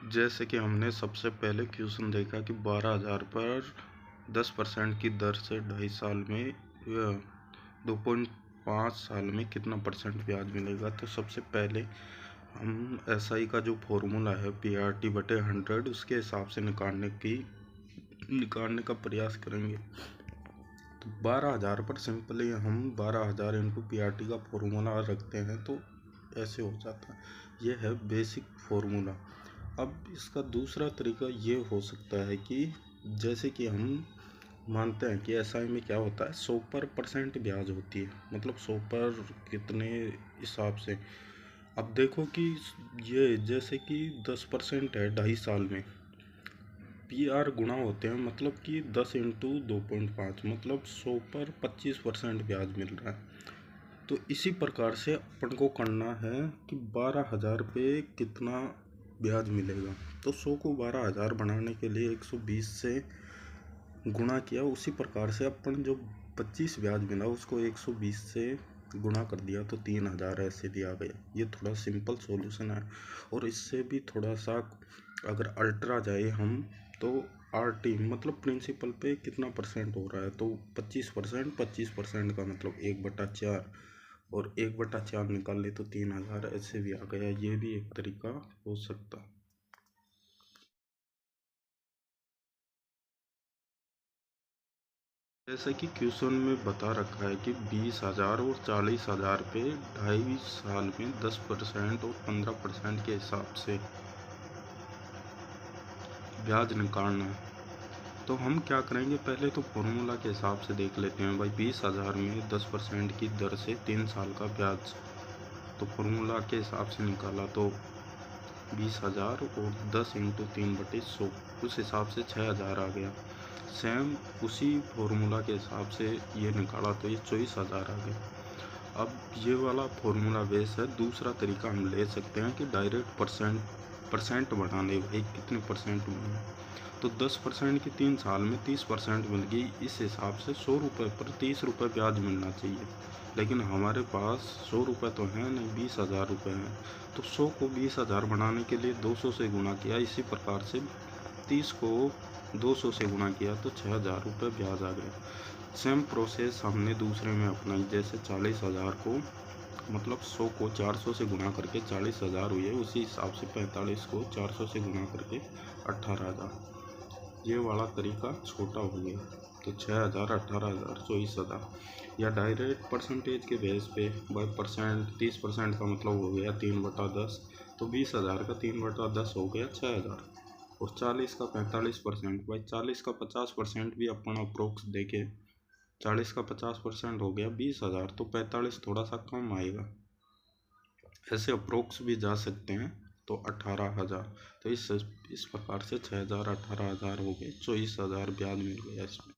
जैसे कि हमने सबसे पहले क्वेश्चन देखा कि 12,000 पर 10% की दर से 2.5 साल में 2.5 साल में कितना परसेंट ब्याज मिलेगा। तो सबसे पहले हम एसआई का जो फॉर्मूला है PRT/100 उसके हिसाब से निकालने का प्रयास करेंगे। तो 12,000 पर सिंपली हम 12,000 इंटू PRT का फॉर्मूला रखते हैं तो ऐसे हो जाता है। ये है बेसिक फॉर्मूला। अब इसका दूसरा तरीका ये हो सकता है कि जैसे कि हम मानते हैं कि एसआई में क्या होता है 100% ब्याज होती है, मतलब 100 पर कितने हिसाब से। अब देखो कि ये जैसे कि 10% है 2.5 साल में, PR गुणा होते हैं, मतलब कि 10 इंटू 2.5 मतलब 100 पर 25% ब्याज मिल रहा है। तो इसी प्रकार से अपन को करना है कि 12,000 पे कितना ब्याज मिलेगा। तो 100 को 12,000 बनाने के लिए 120 से गुणा किया, उसी प्रकार से अपन जो 25 ब्याज मिला उसको 120 से गुणा कर दिया तो 3,000 ऐसे दिया गया। ये थोड़ा सिंपल सॉल्यूशन है। और इससे भी थोड़ा सा अगर अल्ट्रा जाए हम तो RT मतलब प्रिंसिपल पे कितना परसेंट हो रहा है, तो 25%, 25% का मतलब 1/4 और 1/4 निकाल ले तो 3,000 ऐसे भी आ गया। ये भी एक तरीका हो सकता है। जैसे कि क्वेश्चन में बता रखा है कि 20,000 और 40,000 पे 2.5 साल में 10% और 15% के हिसाब से ब्याज निकालना है। तो हम क्या करेंगे, पहले तो फॉर्मूला के हिसाब से देख लेते हैं भाई। 20,000 में 10% की दर से 3 साल का ब्याज, तो फॉर्मूला के हिसाब से निकाला तो 20,000 और 10 इंटू 3/100 उस हिसाब से 6,000 आ गया। सेम उसी फॉर्मूला के हिसाब से ये निकाला तो ये 24,000 आ गया। अब ये वाला फॉर्मूला बेस है। दूसरा तरीका हम ले सकते हैं कि डायरेक्ट परसेंट बढ़ाने, भाई कितने परसेंट मिले। तो 10% की 3 साल में 30% मिल गई। इस हिसाब से 100 रुपये पर 30 रुपये ब्याज मिलना चाहिए, लेकिन हमारे पास 100 रुपये तो हैं नहीं, 20,000 रुपये हैं। तो 100 को 20,000 बनाने के लिए 200 से गुणा किया। इसी प्रकार से 30 को 200 से गुणा किया तो 6,000 रुपये ब्याज आ गया। सेम प्रोसेस हमने दूसरे में अपनाई। जैसे 40,000 को मतलब 100 को 400 से गुणा करके 40,000 हुए, उसी हिसाब से 45 को 400 से गुणा करके 18,000। ये वाला तरीका छोटा हो गया। तो 6,000, 18,000, 24,000, या डायरेक्ट परसेंटेज के बेस पे बाई परसेंट। 30% का मतलब हो गया 3/10, तो 20,000 का 3/10 हो गया 6,000। और 40 का 45%, भाई 40 का 50% भी अपन अप्रोक्स देके 40 का 50% हो गया 20,000, तो 45 थोड़ा सा कम आएगा। ऐसे अप्रोक्स भी जा सकते हैं। तो 18,000, तो इस प्रकार से 6,000, 18,000 हो गए, 24,000 ब्याज मिल गया इसमें।